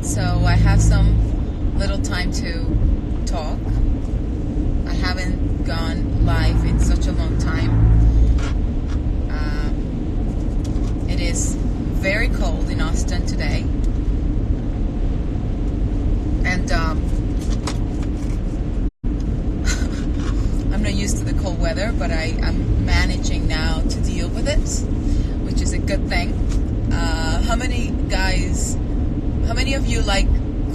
So I have some little time to talk. I haven't gone live in such a long time. It is very cold in Austin today. And I'm not used to the cold weather, but I'm managing now to deal with it, which is a good thing. How many of you like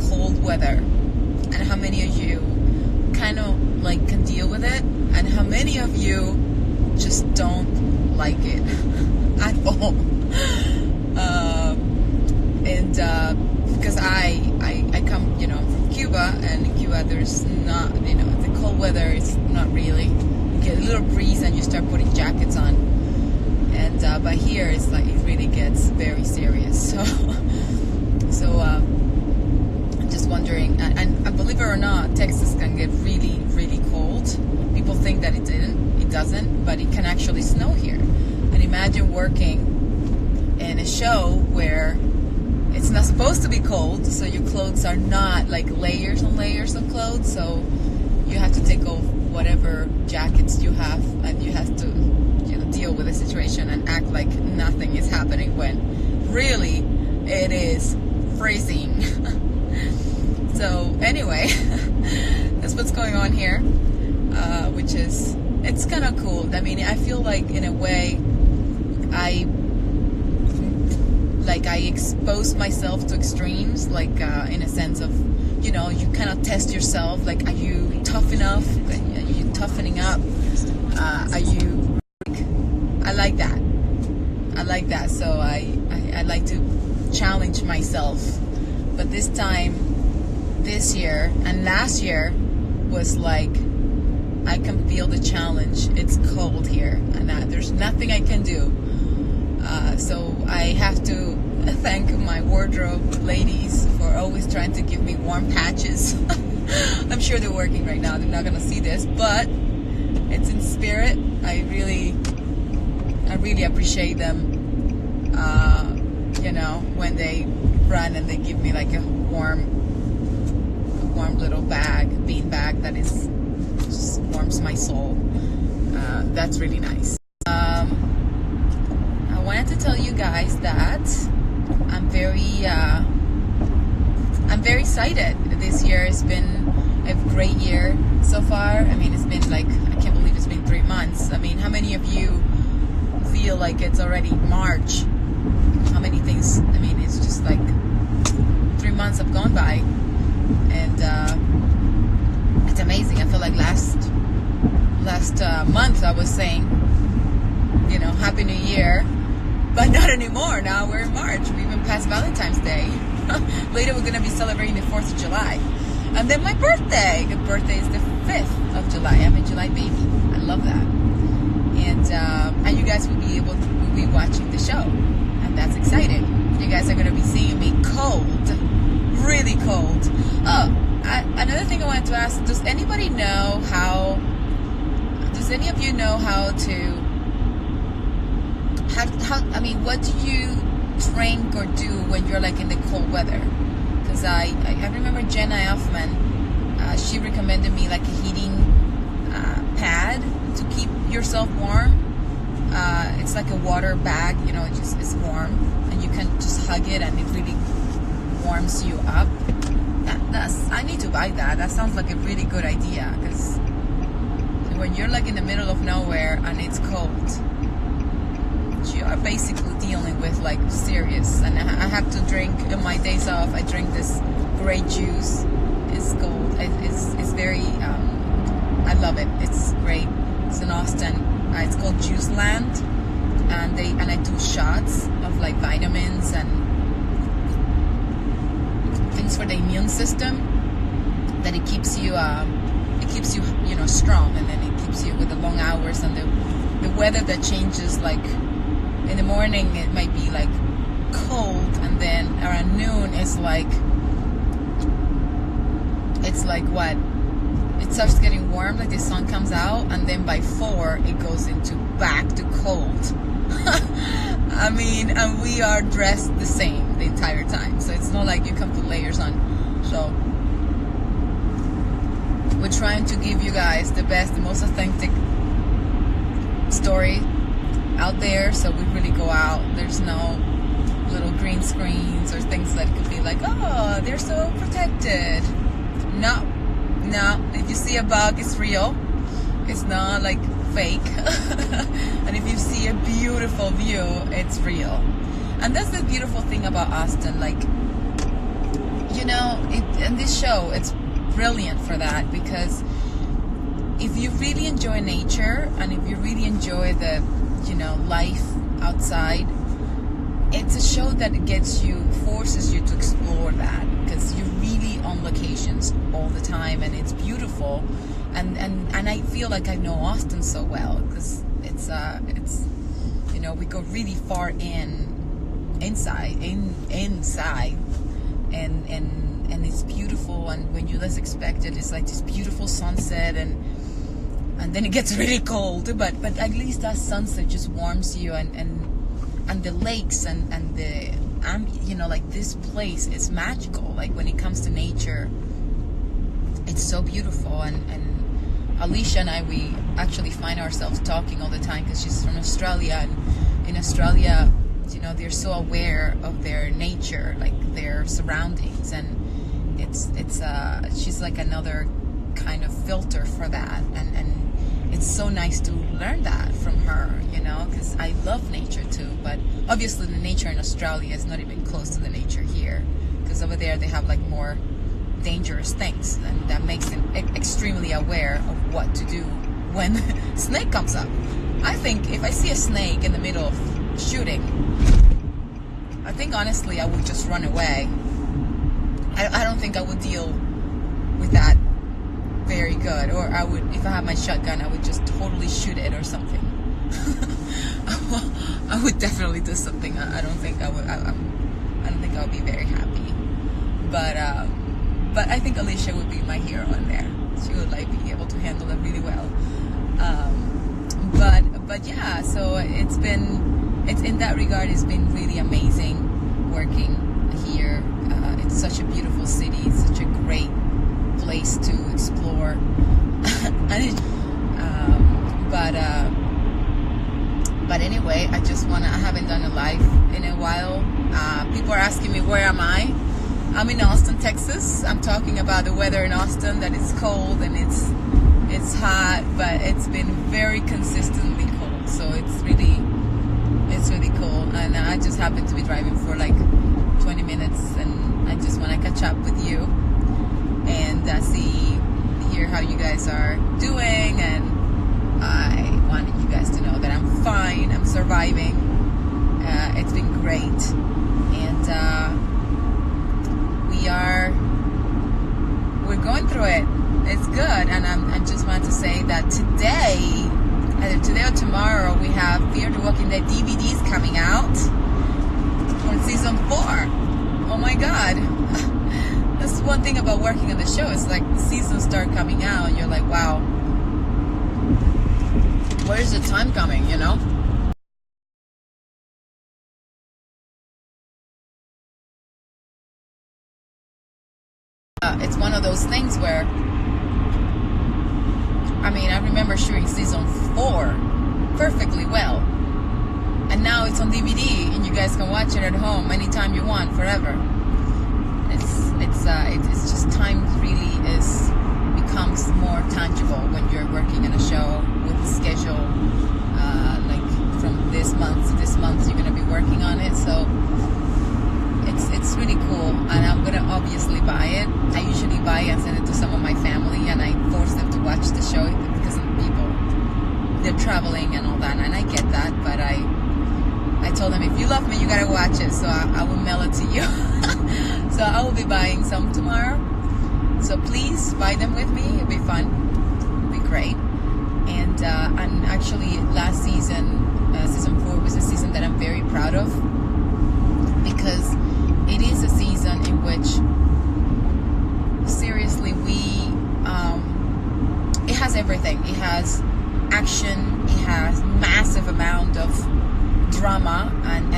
cold weather? And how many of you kind of like can deal with it? And how many of you just don't like it at all? Because I come, from Cuba, and in Cuba there's not, the cold weather is not really. You get a little breeze and you start putting jackets on. And but here it's like it really gets very serious. So I'm just wondering, and believe it or not, Texas can get really, really cold. People think that it doesn't, but it can actually snow here. And imagine working in a show where it's not supposed to be cold, so your clothes are not like layers and layers of clothes, so you have to take off whatever jackets you have, and you have to deal with the situation and act like nothing is happening when really it is freezing. So anyway, that's what's going on here, which is, it's kind of cool. I mean, I feel like in a way I expose myself to extremes, like in a sense of, you kind of test yourself, like, are you tough enough? Are you toughening up? Are you, I like that. So I like to challenge myself. But this year and last year was like, I can feel the challenge. It's cold here, and there's nothing I can do. So I have to thank my wardrobe ladies for always trying to give me warm patches. I'm sure they're working right now. They're not going to see this, but it's in spirit. I really appreciate them. When they run and they give me like a warm little bean bag that just warms my soul. That's really nice. I wanted to tell you guys that I'm very excited. This year has been a great year so far. I mean, it's been like, I can't believe it's been 3 months. I mean, how many of you feel like it's already March? How many things, I mean, it's just like 3 months have gone by, and it's amazing. I feel like last month I was saying, Happy New Year, but not anymore. Now we're in March. We've been past Valentine's Day. Later we're going to be celebrating the 4th of July. And then my birthday. The birthday is the 5th of July. I'm a July baby. I love that. And you guys will be watching the show. And that's exciting. You guys are going to be seeing me cold. Really cold. Oh, another thing I wanted to ask. Does any of you know how what do you drink or do when you're like in the cold weather? Because I remember Jenna Elfman, she recommended me like a heating pad to keep yourself warm. It's like a water bag, it's warm, and you can just hug it and it really warms you up. I need to buy that. That sounds like a really good idea, because when you're like in the middle of nowhere and it's cold, you are basically dealing with like serious. And I have to drink on my days off. I drink this great juice. It's cold. It's very. I love it. It's great. It's in Austin. It's called Juice Land, and I do shots of like vitamins and things for the immune system. That it keeps you strong, and then it keeps you with the long hours and the weather that changes. Like in the morning it might be like cold, and then around noon it's like what? It starts getting warm, like the sun comes out, and then by 4 it goes into back to cold. I mean, and we are dressed the same the entire time, so it's not like you can put layers on trying to give you guys the best, the most authentic story out there. So we really go out. There's no little green screens or things that could be like, oh, they're so protected. No. If you see a bug, it's real. It's not like fake. And if you see a beautiful view, it's real. And that's the beautiful thing about Austin. Like, you know, in this show, it's brilliant for that, because if you really enjoy nature and if you really enjoy the, you know, life outside, it's a show that forces you to explore that, because you're really on locations all the time, and it's beautiful. And I feel like I know Austin so well, because it's you know, we go really far inside, and it's beautiful. And when you least expect it, it's like this beautiful sunset, and then it gets really cold. But at least that sunset just warms you, and the lakes and the you know, like, this place is magical. Like, when it comes to nature, it's so beautiful. And Alicia and I, we actually find ourselves talking all the time, because she's from Australia, and in Australia, you know, they're so aware of their nature, like their surroundings, and she's like another kind of filter for that, and it's so nice to learn that from her, you know, because I love nature too. But obviously the nature in Australia is not even close to the nature here, because over there they have like more dangerous things, and that makes them extremely aware of what to do when snake comes up. I think if I see a snake in the middle of shooting, I think honestly I would just run away. I don't think I would deal with that very good, or I would, if I had my shotgun, I would just totally shoot it or something. I would definitely do something. I don't think I would. I don't think I would be very happy. But I think Alicia would be my hero in there. She would like be able to handle it really well. But yeah, so it's in that regard, it's been really amazing working here. It's such a beautiful city. It's such a great place to explore. But anyway, I haven't done a live in a while. People are asking me, where am I? I'm in Austin, Texas. I'm talking about the weather in Austin, that it's cold and it's hot, but it's been very consistently cold. So it's really cool. And I just happen to be driving for like 20 minutes, and I just want to catch up with you and hear how you guys are doing. And I wanted you guys to know that I'm fine. I'm surviving. It's been great, and we're going through it. It's good. And I just wanted to say that today, either today or tomorrow, we have Fear the Walking Dead DVDs coming out for season 4. Oh my god. That's one thing about working on the show. It's like the seasons start coming out, and you're like, wow, where's the time coming, you know? It's one of those things where, I mean, I remember shooting season 4 perfectly well, and now it's on DVD, and you guys can watch it at home anytime you want, forever. It's just time really becomes more tangible when you're working on a show with a schedule, like from this month to this month you're going to be working on it. So it's really cool, and I'm going to obviously buy it. I usually buy it and send it to some of my family, and I force them to watch the show because they're traveling and all that, and I get that, but I told them, if you love me, you gotta watch it, so I will mail it to you. So I will be buying some tomorrow, so please buy them with me. It'll be fun, it'll be great. And actually last season, season 4 was a season that I'm very proud of, because it is a season in which, seriously, it has everything. It has action, it has massive amount of drama, and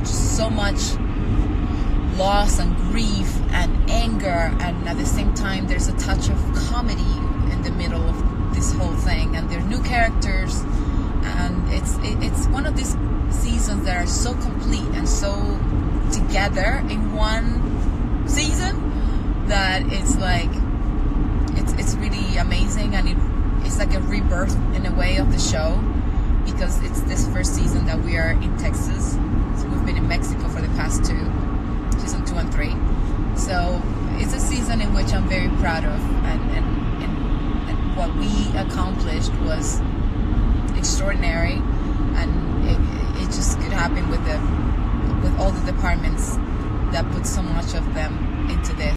so much loss and grief and anger anger, and at the same time there's a touch of comedy in the middle of this whole thing, and there are new characters, and it's one of these seasons that are so complete and so together in one season that it's like it's really amazing, and it's like a rebirth in a way of the show, because it's this first season that we are in Texas. So we've been in Mexico for the past season 2 and 3. So it's a season in which I'm very proud of, and what we accomplished was extraordinary, and it just could happen with all the departments that put so much of them into this.